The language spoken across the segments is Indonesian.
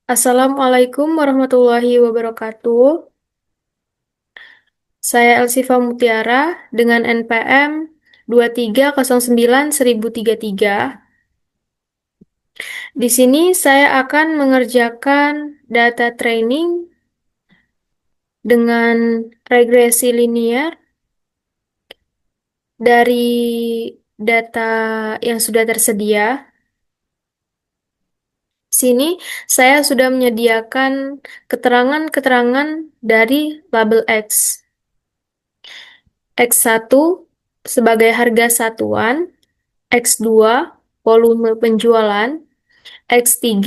Assalamualaikum warahmatullahi wabarakatuh. Saya Elsifa Mutiara dengan NPM 23091033. Di sini saya akan mengerjakan data training dengan regresi linear dari data yang sudah tersedia. Sini saya sudah menyediakan keterangan-keterangan dari label X. X1 sebagai harga satuan, X2 volume penjualan, X3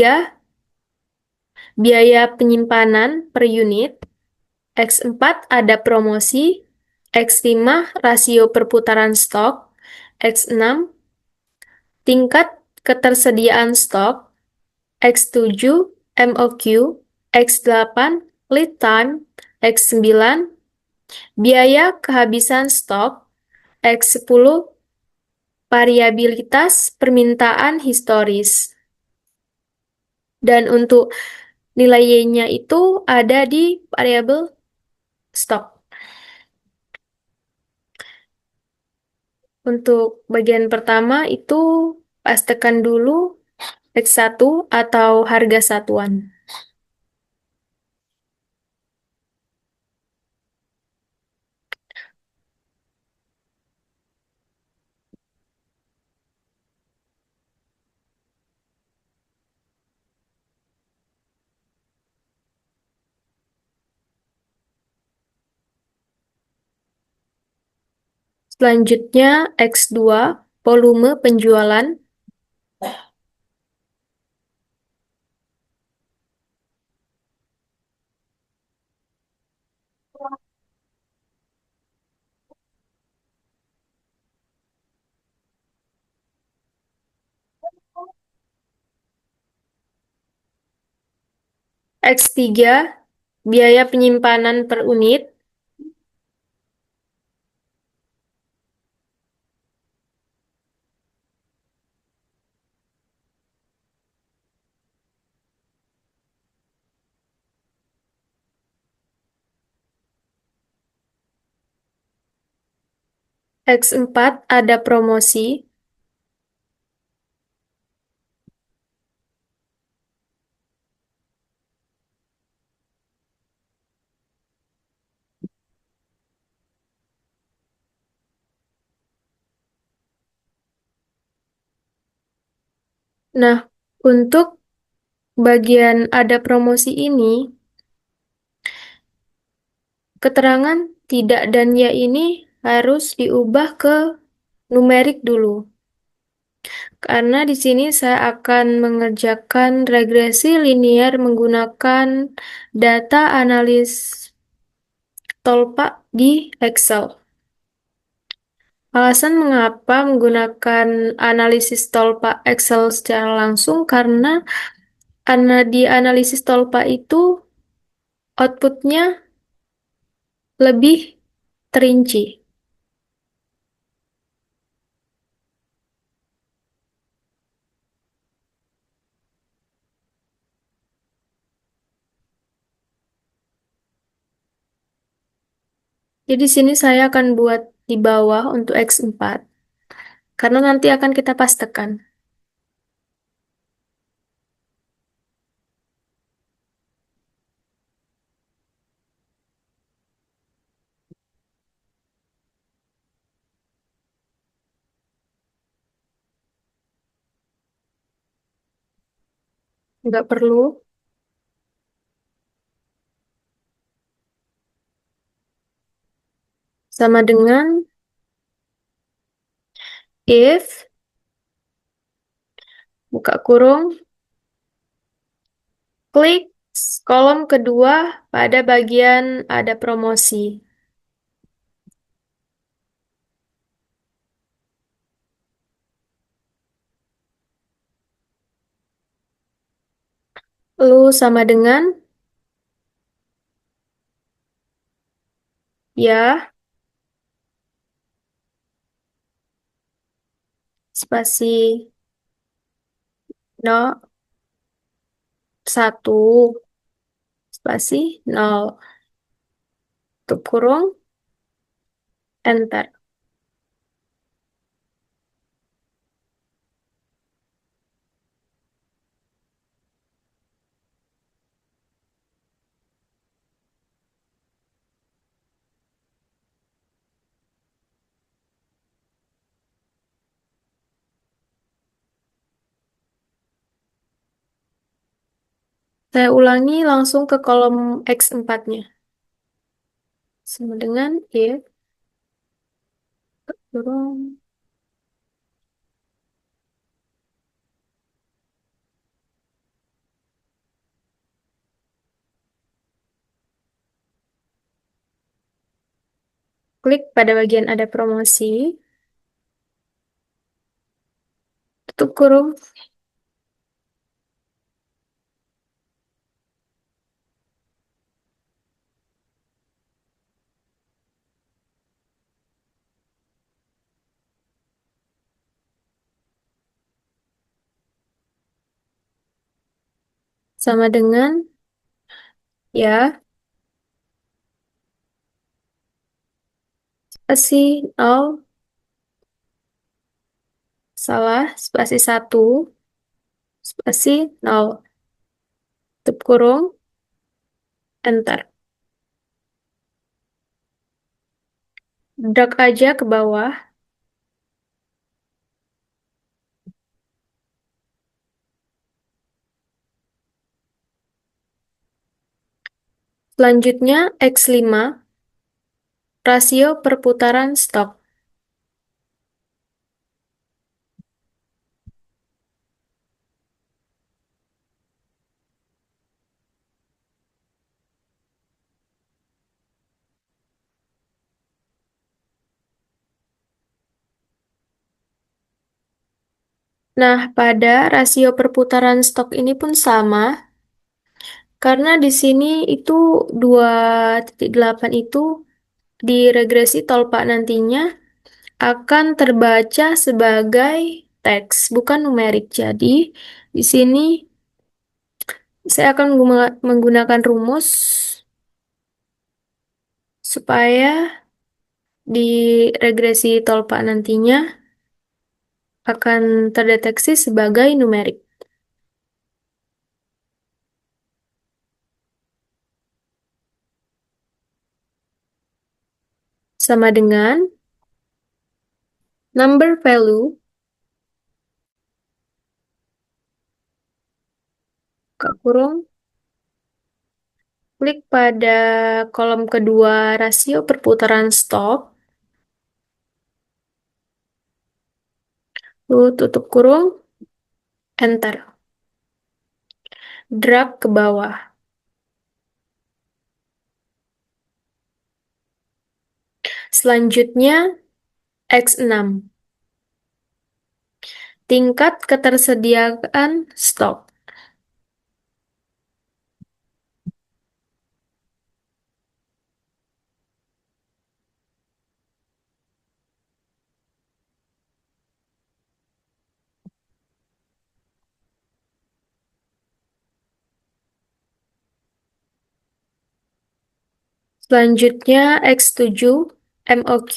biaya penyimpanan per unit, X4 ada promosi, X5 rasio perputaran stok, X6 tingkat ketersediaan stok, X7 MOQ, X8 lead time, X9 biaya kehabisan stok, X10 variabilitas permintaan historis. Dan untuk nilai Y-nya itu ada di variabel stok. Untuk bagian pertama itu pastikan dulu X1 atau harga satuan. Selanjutnya X2 volume penjualan. X3 biaya penyimpanan per unit. X4 ada promosi. Nah, untuk bagian ada promosi ini, keterangan tidak dan ya ini harus diubah ke numerik dulu. Karena di sini saya akan mengerjakan regresi linear menggunakan data analis tolpak di Excel. Alasan mengapa menggunakan analisis tolpak Excel secara langsung karena di analisis tolpak itu outputnya lebih terinci. Jadi di sini saya akan buat di bawah untuk X4 karena nanti akan kita pastekan. Nggak perlu, sama dengan if buka kurung klik kolom kedua pada bagian ada promosi. Lalu sama dengan ya spasi no satu spasi nol tutup kurung enter. Saya ulangi langsung ke kolom X4-nya. Sama dengan if kurung klik pada bagian ada promosi, tutup kurung, sama dengan ya spasi nol salah spasi satu spasi nol tutup kurung enter. Drag aja ke bawah. Selanjutnya X5 rasio perputaran stok. Nah, pada rasio perputaran stok ini pun sama, karena di sini itu 2,8 itu di regresi tolpak nantinya akan terbaca sebagai teks, bukan numerik. Jadi, di sini saya akan menggunakan rumus supaya di regresi tolpak nantinya akan terdeteksi sebagai numerik. Sama dengan number value, buka kurung, klik pada kolom kedua rasio perputaran stok, lalu tutup kurung, enter. Drag ke bawah. Selanjutnya, X6. Tingkat ketersediaan stok. Selanjutnya, X7. MOQ.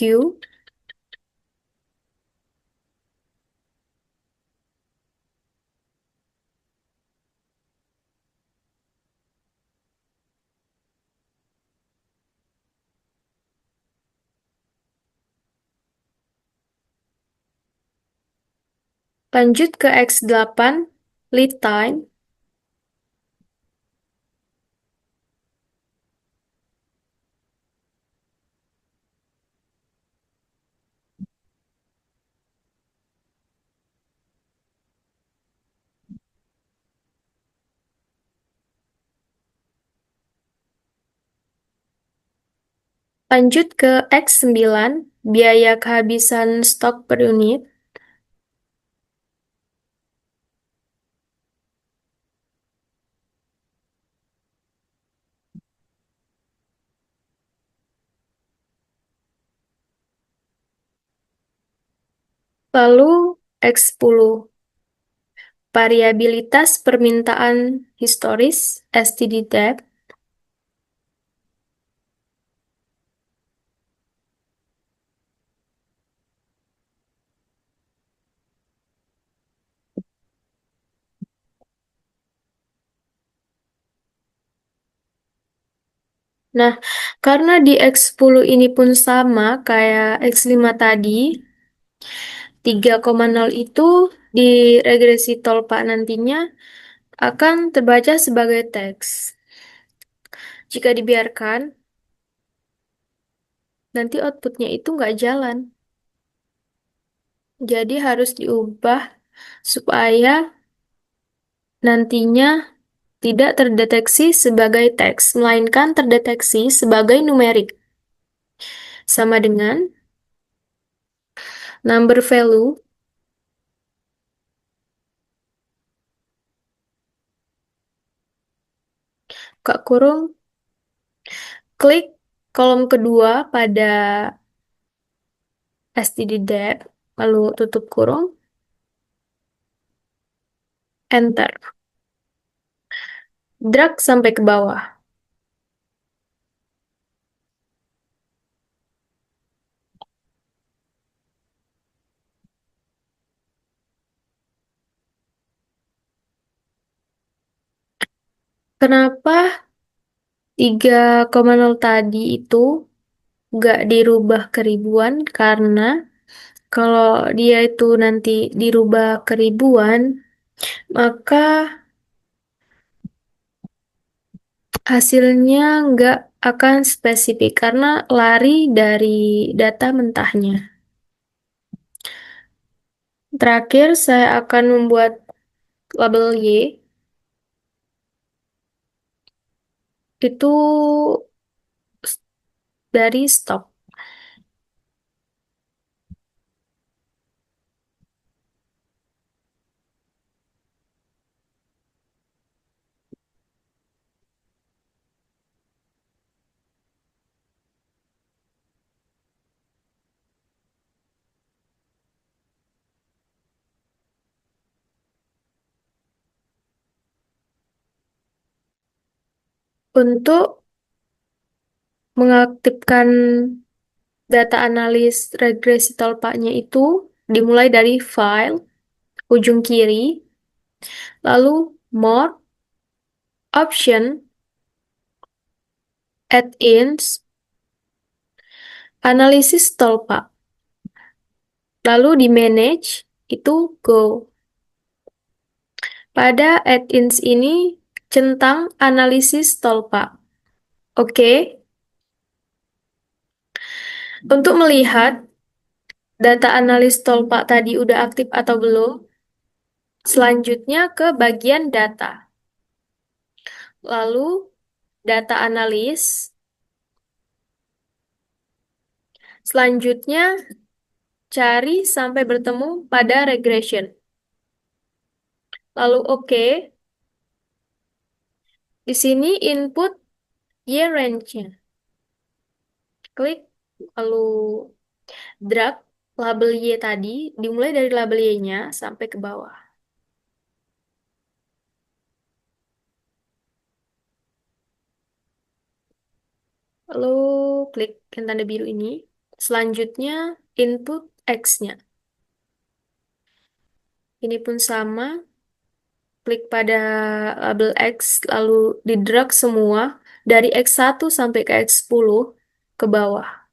Lanjut ke X8. Lead time. Lanjut ke X9, biaya kehabisan stok per unit. Lalu X10, variabilitas permintaan historis STD-Tab. Nah, karena di X10 ini pun sama kayak X5 tadi, 3,0 itu di regresi tolpak nantinya akan terbaca sebagai teks. Jika dibiarkan, nanti outputnya itu nggak jalan. Jadi harus diubah supaya nantinya tidak terdeteksi sebagai teks, melainkan terdeteksi sebagai numerik. Sama dengan number value, Kak kurung, klik kolom kedua pada std-dep, lalu tutup kurung, enter. Drag sampai ke bawah. Kenapa 3,0 tadi itu nggak dirubah ke ribuan? Karena kalau dia itu nanti dirubah ke ribuan, maka hasilnya nggak akan spesifik karena lari dari data mentahnya. Terakhir, saya akan membuat label Y. Itu dari stop. Untuk mengaktifkan data analis regresi tolpaknya itu dimulai dari file, ujung kiri, lalu more, option, add-ins, analisis tolpak. Lalu di manage, itu go. Pada add-ins ini, centang analisis tolpak. Oke. Untuk melihat data analis tolpak tadi udah aktif atau belum, selanjutnya ke bagian data. Lalu data analis. Selanjutnya cari sampai bertemu pada regression. Lalu oke. Di sini input year range-nya. Klik, lalu drag label Y tadi, dimulai dari label Y-nya sampai ke bawah. Lalu klik yang tanda biru ini. Selanjutnya input X-nya. Ini pun sama. Klik pada label X, lalu di drag semua dari X1 sampai ke X10 ke bawah.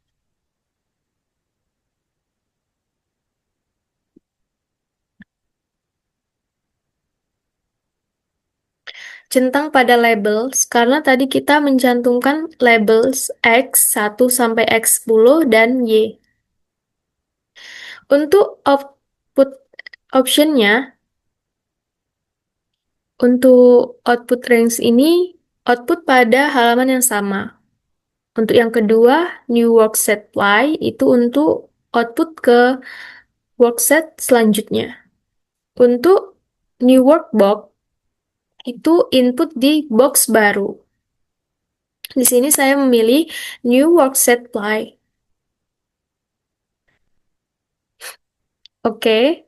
Centang pada labels, karena tadi kita mencantumkan labels X1 sampai X10 dan Y. Untuk output optionnya, untuk output range ini, output pada halaman yang sama. Untuk yang kedua, new workset Y, itu untuk output ke workset selanjutnya. Untuk new workbox, itu input di box baru. Di sini saya memilih new workset Y. Oke.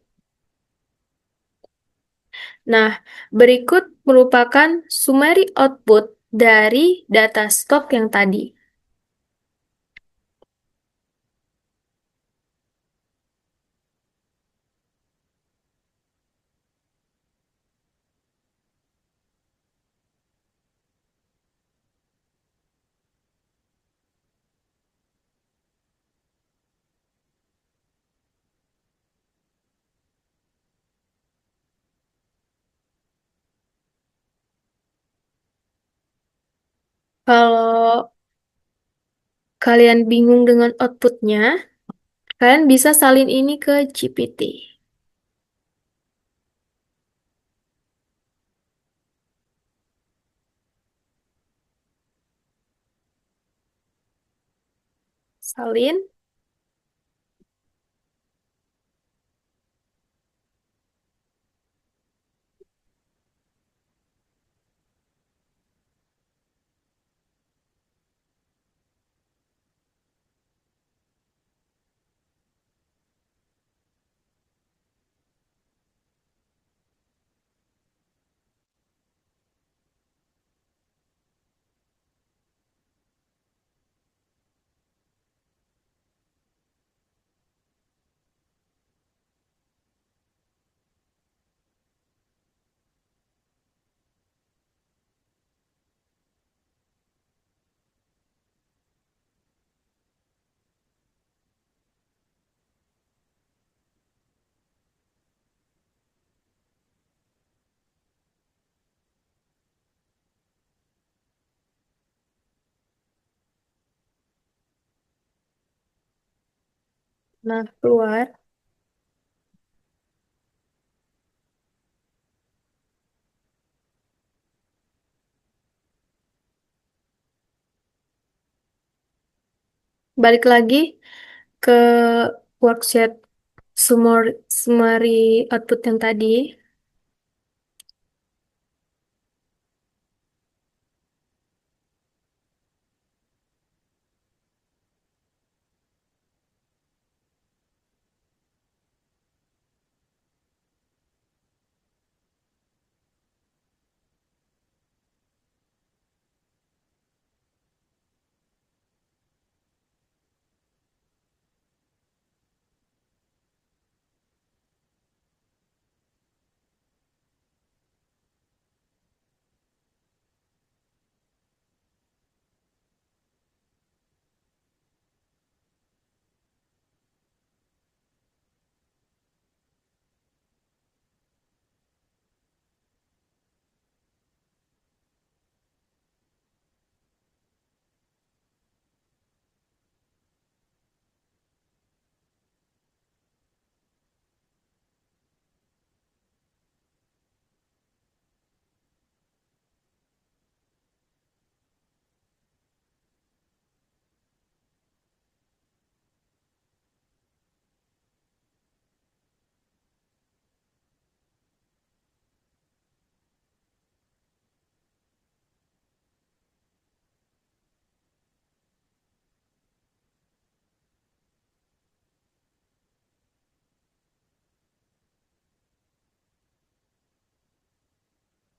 Nah, berikut merupakan summary output dari data stok yang tadi. Kalau kalian bingung dengan outputnya, kalian bisa salin ini ke GPT. Salin. Nah, keluar. Balik lagi ke worksheet summary output yang tadi.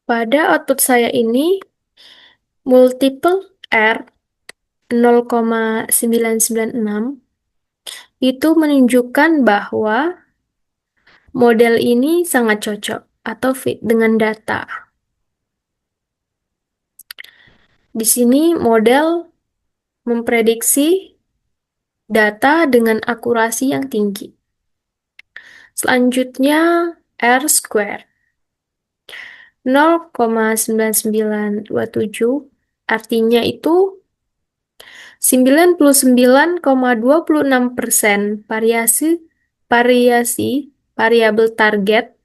Pada output saya ini, multiple R 0,996 itu menunjukkan bahwa model ini sangat cocok atau fit dengan data. Di sini model memprediksi data dengan akurasi yang tinggi. Selanjutnya R square 0,9927 artinya itu 99,26% variasi variabel target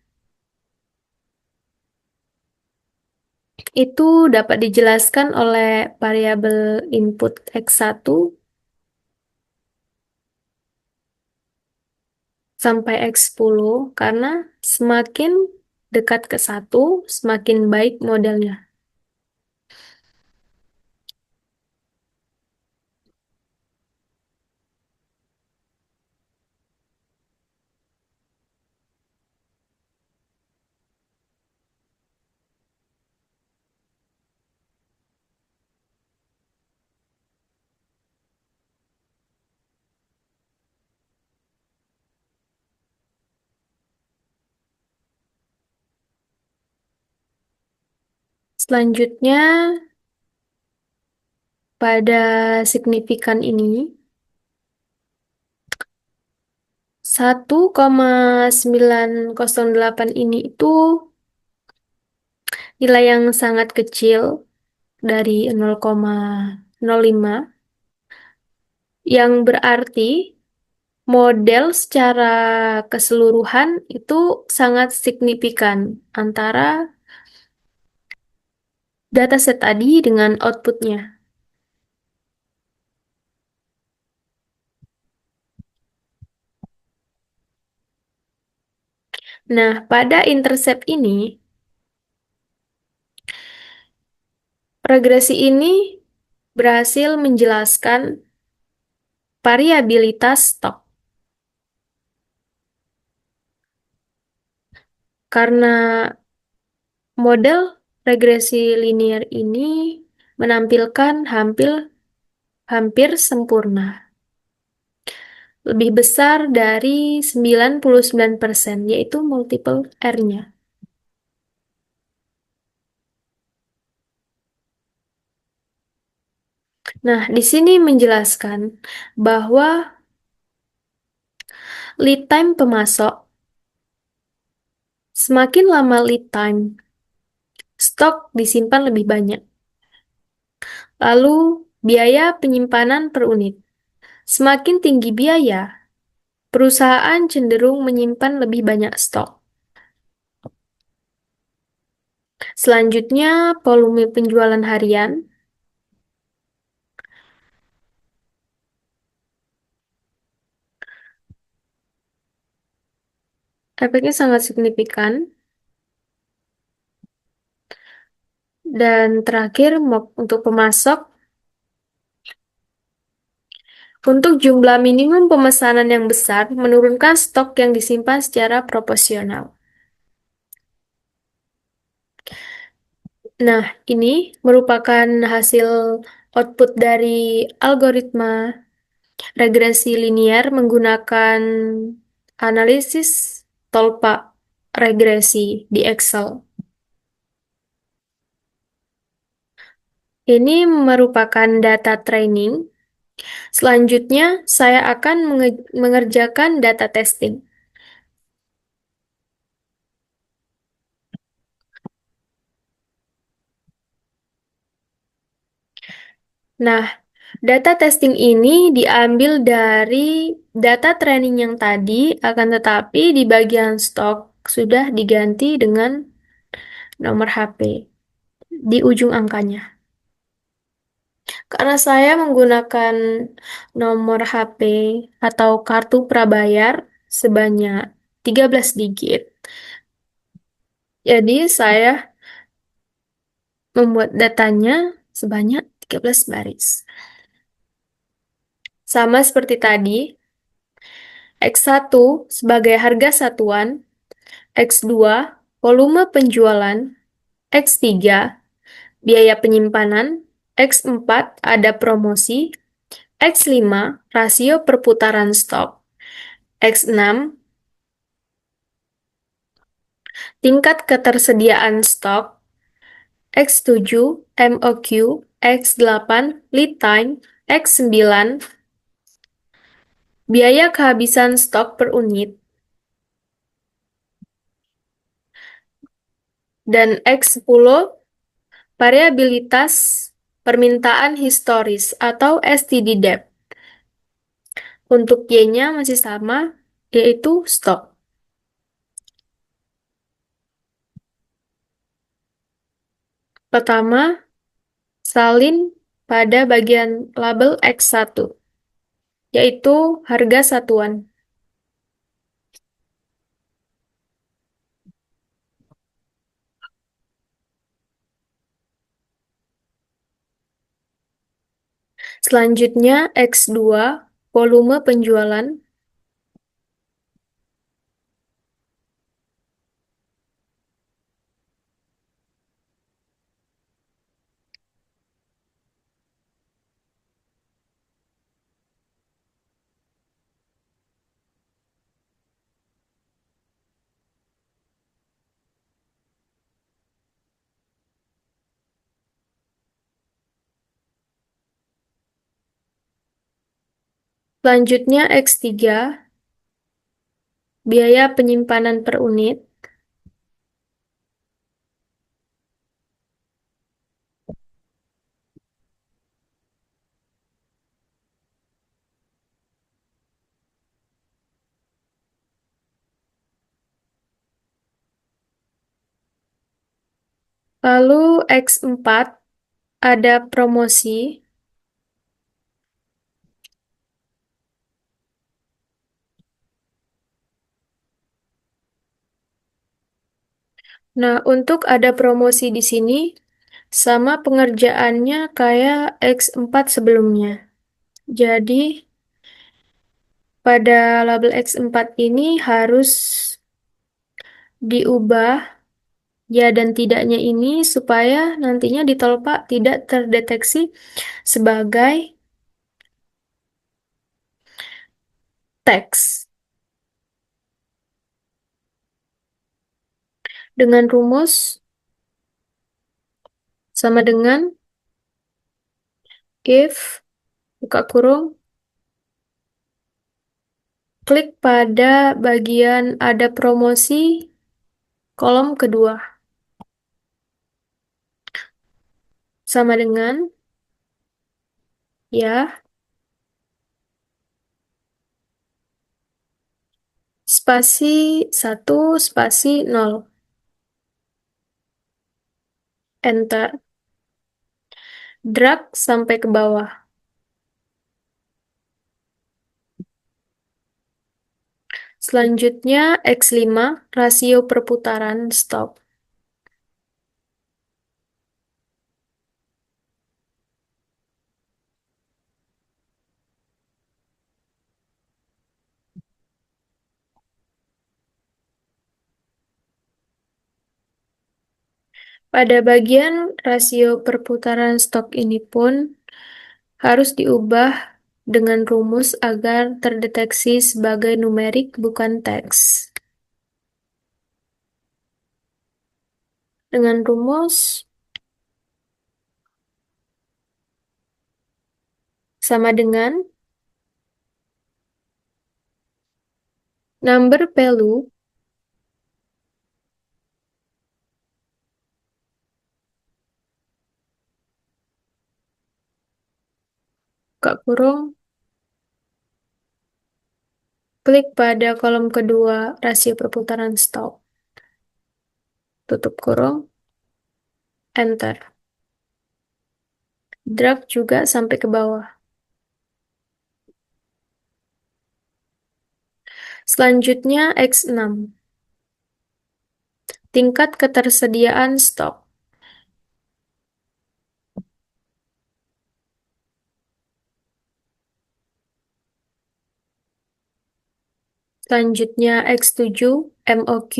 itu dapat dijelaskan oleh variabel input X1 sampai X10 karena semakin dekat ke 1, semakin baik modelnya. Selanjutnya, pada signifikan ini, 1,908 ini itu nilai yang sangat kecil dari 0,05, yang berarti model secara keseluruhan itu sangat signifikan antara dataset tadi dengan outputnya. Nah, pada intercept ini, regresi ini berhasil menjelaskan variabilitas stok. Karena model regresi linear ini menampilkan hampir hampir sempurna, lebih besar dari 99%, yaitu multiple R-nya. Nah, di sini menjelaskan bahwa lead time pemasok, semakin lama lead time, stok disimpan lebih banyak. Lalu, biaya penyimpanan per unit. Semakin tinggi biaya, perusahaan cenderung menyimpan lebih banyak stok. Selanjutnya, volume penjualan harian. Efeknya sangat signifikan. Dan terakhir, untuk pemasok, untuk jumlah minimum pemesanan yang besar, menurunkan stok yang disimpan secara proporsional. Nah, ini merupakan hasil output dari algoritma regresi linear menggunakan analisis tolpak regresi di Excel. Ini merupakan data training. Selanjutnya, saya akan mengerjakan data testing. Nah, data testing ini diambil dari data training yang tadi, akan tetapi di bagian stok sudah diganti dengan nomor HP di ujung angkanya. Karena saya menggunakan nomor HP atau kartu prabayar sebanyak 13 digit. Jadi saya membuat datanya sebanyak 13 baris. Sama seperti tadi, X1 sebagai harga satuan, X2 volume penjualan, X3 biaya penyimpanan, X4 ada promosi, X5 rasio perputaran stok, X6 tingkat ketersediaan stok, X7 MOQ, X8 lead time, X9 biaya kehabisan stok per unit, dan X10 variabilitas permintaan historis atau STD depth. Untuk Y-nya masih sama, yaitu stok. Pertama, salin pada bagian label X1, yaitu harga satuan. Selanjutnya, X2, volume penjualan. Selanjutnya X3, biaya penyimpanan per unit. Lalu X4, ada promosi. Nah, untuk ada promosi di sini, sama pengerjaannya kayak X4 sebelumnya. Jadi, pada label X4 ini harus diubah ya dan tidaknya ini supaya nantinya di Tolpa tidak terdeteksi sebagai teks. Dengan rumus sama dengan if, buka kurung, klik pada bagian ada promosi kolom kedua. Sama dengan, ya, spasi 1, spasi 0. Enter. Drag sampai ke bawah. Selanjutnya X5, rasio perputaran stop. Pada bagian rasio perputaran stok ini pun harus diubah dengan rumus agar terdeteksi sebagai numerik bukan teks. Dengan rumus sama dengan number value buka kurung, klik pada kolom kedua rasio perputaran stok, tutup kurung, enter. Drag juga sampai ke bawah. Selanjutnya X6, tingkat ketersediaan stok. Selanjutnya X7, MOQ.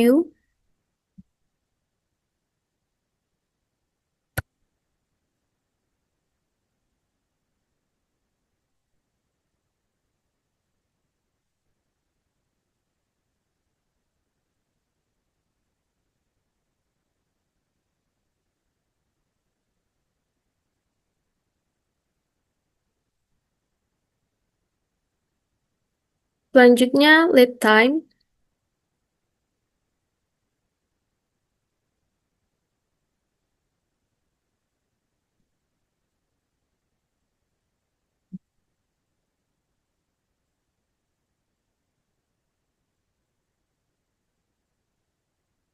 Selanjutnya lead time.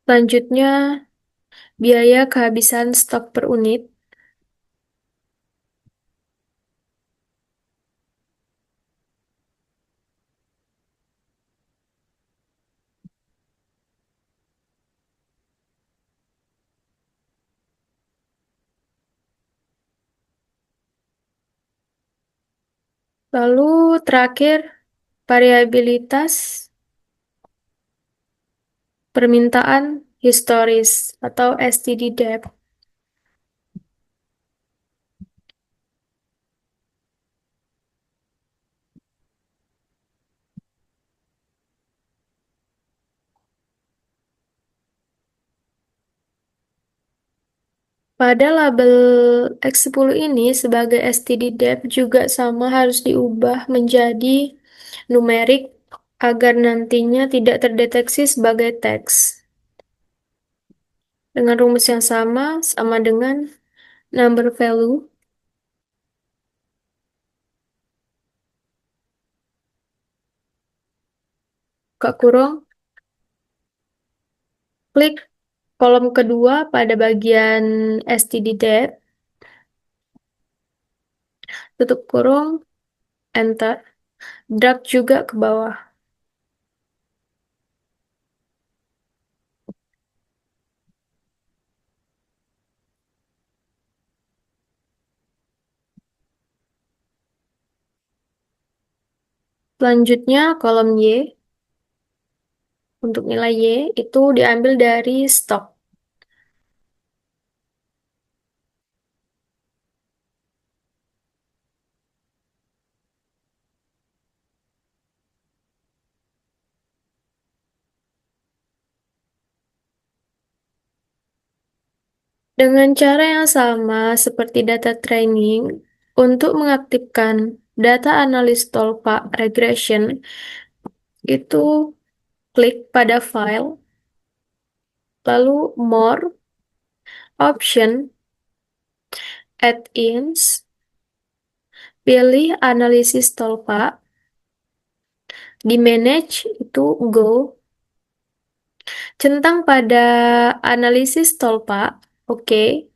Selanjutnya biaya kehabisan stok per unit. Lalu terakhir variabilitas permintaan historis atau STD depth. Pada label X10 ini sebagai STD depth juga sama harus diubah menjadi numerik agar nantinya tidak terdeteksi sebagai teks. Dengan rumus yang sama dengan number value, buka kurung, klik kolom kedua pada bagian std_date, tutup kurung, enter, drag juga ke bawah. Selanjutnya kolom Y, untuk nilai Y itu diambil dari stok. Dengan cara yang sama seperti data training, untuk mengaktifkan data analis tolpa regression, itu klik pada file, lalu more, option, add-ins, pilih analisis tolpa, di manage itu go, centang pada analisis tolpa, oke.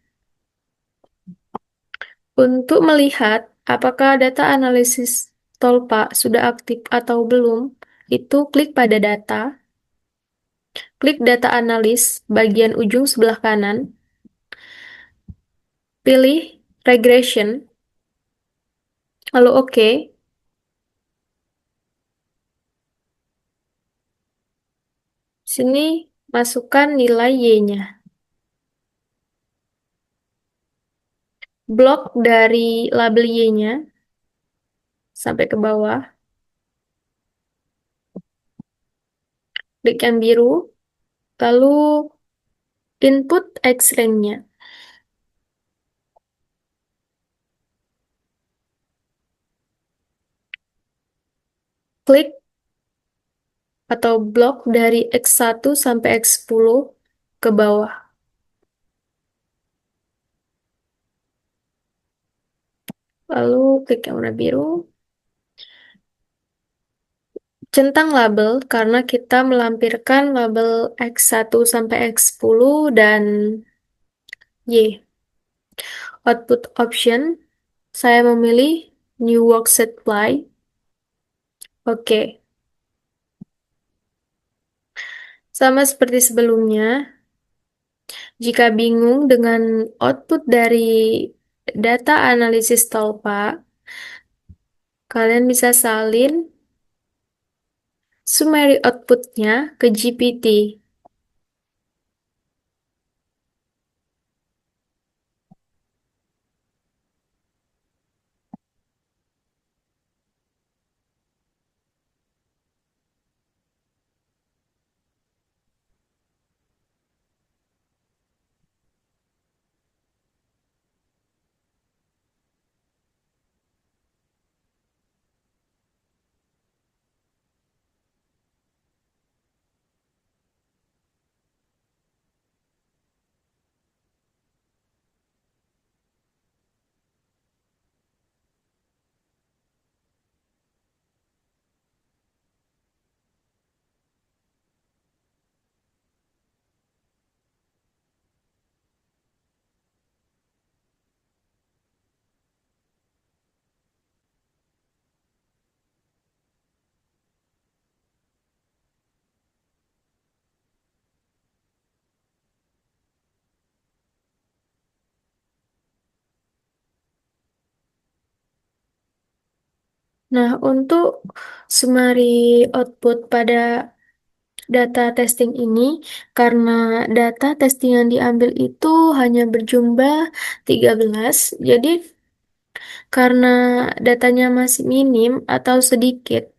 Untuk melihat apakah data analisis tolpa sudah aktif atau belum, itu klik pada data, klik data analis bagian ujung sebelah kanan, pilih regression, lalu oke. Sini masukkan nilai Y-nya. Blok dari label Y-nya sampai ke bawah. Klik yang biru, lalu input X-ring-nya. Klik atau blok dari X1 sampai X10 ke bawah. Lalu klik yang warna biru. Centang label karena kita melampirkan label X1 sampai X10 dan Y. Output option, saya memilih New Workset Fly. Oke. Sama seperti sebelumnya, jika bingung dengan output dari data analisis Tolpa, kalian bisa salin summary outputnya ke GPT. Nah, untuk summary output pada data testing ini, karena data testing yang diambil itu hanya berjumlah 13, jadi karena datanya masih minim atau sedikit,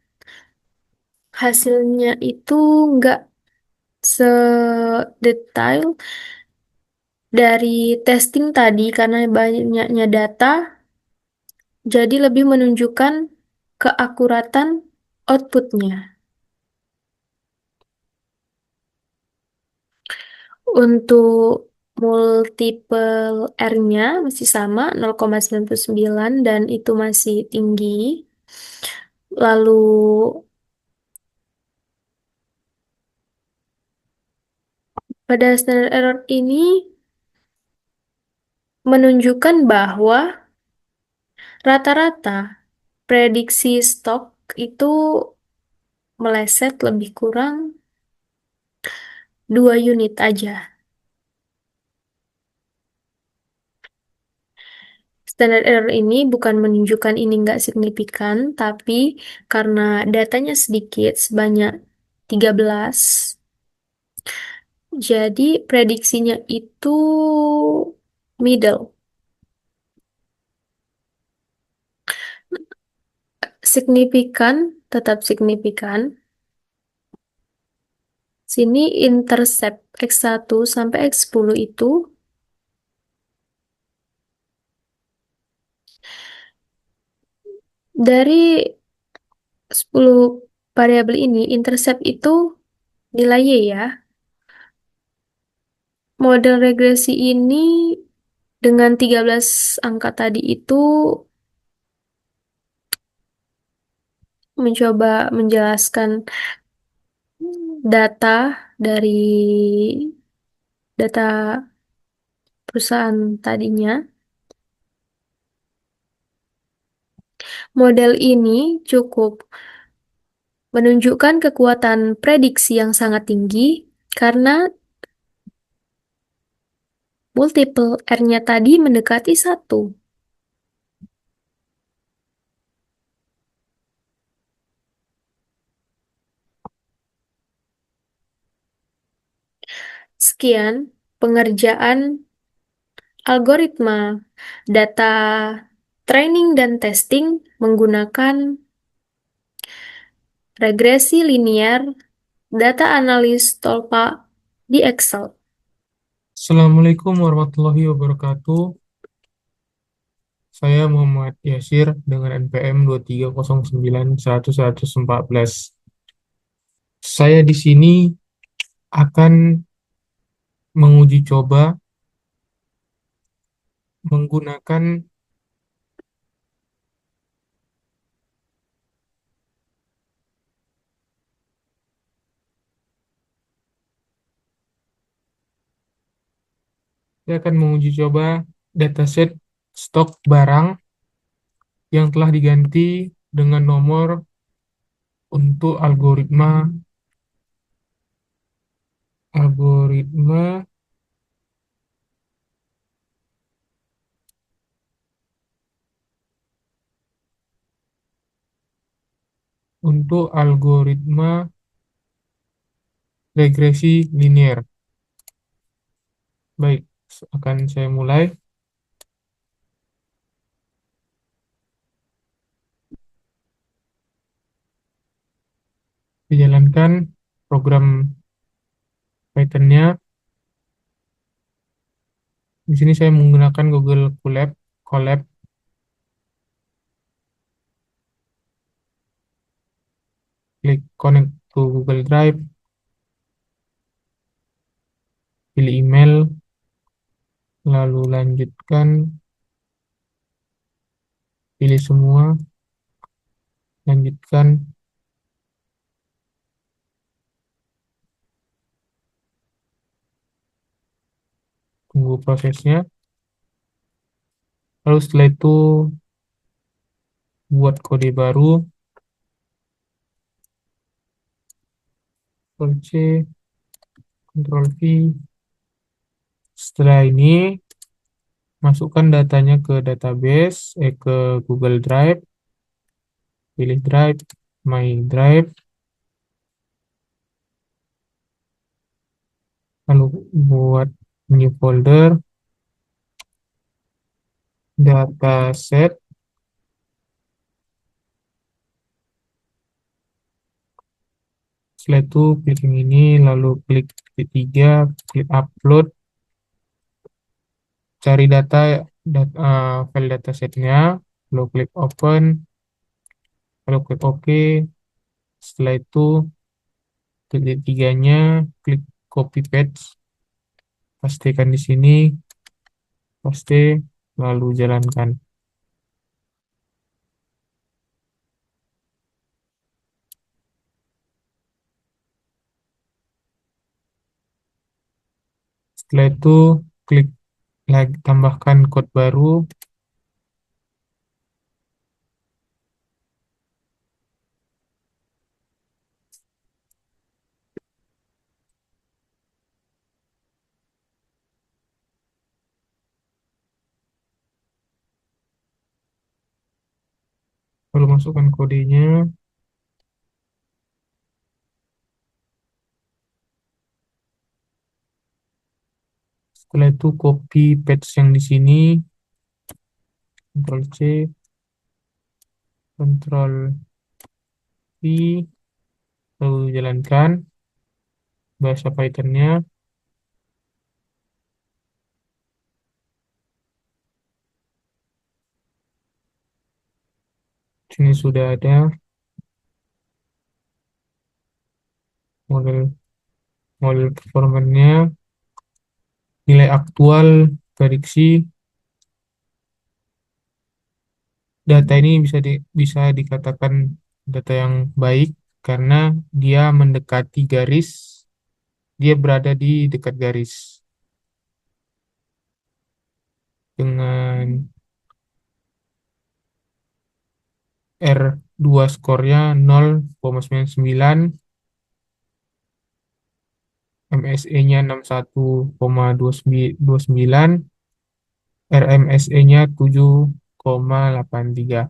hasilnya itu nggak sedetail dari testing tadi karena banyaknya data, jadi lebih menunjukkan keakuratan outputnya. Untuk multiple R-nya masih sama 0,99 dan itu masih tinggi. Lalu pada standard error ini menunjukkan bahwa rata-rata prediksi stok itu meleset lebih kurang 2 unit aja. Standard error ini bukan menunjukkan ini nggak signifikan, tapi karena datanya sedikit, sebanyak 13, jadi prediksinya itu middle. Signifikan, tetap signifikan. Sini intercept X1 sampai X10 itu dari 10 variabel ini, intercept itu nilai Y ya. Model regresi ini dengan 13 angka tadi itu mencoba menjelaskan data dari data perusahaan tadinya. Model ini cukup menunjukkan kekuatan prediksi yang sangat tinggi karena multiple R-nya tadi mendekati 1. Sekian pengerjaan algoritma data training dan testing menggunakan regresi linear data analis Tolpa di Excel. Assalamualaikum warahmatullahi wabarakatuh. Saya Muhammad Yasir dengan NPM 230911114. Saya di sini akan menguji coba menggunakan saya akan menguji coba dataset stok barang yang telah diganti dengan nomor untuk algoritma untuk algoritma regresi linear. Baik, akan saya mulai. Dijalankan program Python-nya. Di sini saya menggunakan Google Colab, klik connect to Google Drive, pilih email, lalu lanjutkan, pilih semua, lanjutkan, tunggu prosesnya. Lalu setelah itu buat kode baru, Ctrl C, Ctrl V. Setelah ini masukkan datanya ke database, ke Google Drive, pilih Drive, My Drive, lalu buat new folder, dataset. Setelah itu klik yang ini, lalu klik ketiga, klik upload, cari file datasetnya, lalu klik open, lalu klik OK, Setelah itu klik tiganya, klik copy paste, pastikan di sini, paste, lalu jalankan. Setelah itu klik lagi, tambahkan code baru. Lalu masukkan kodenya. Setelah itu copy paste yang di sini, Ctrl C, Ctrl V, lalu jalankan bahasa Python-nya. Sini sudah ada model model performanya, nilai aktual, prediksi. Data ini bisa dikatakan data yang baik karena dia mendekati garis, dia berada di dekat garis. Dengan R2 skornya 0,99, MSE-nya 61,29, RMSE-nya 7,83.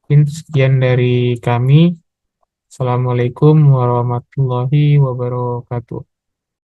Mungkin sekian dari kami. Assalamualaikum warahmatullahi wabarakatuh.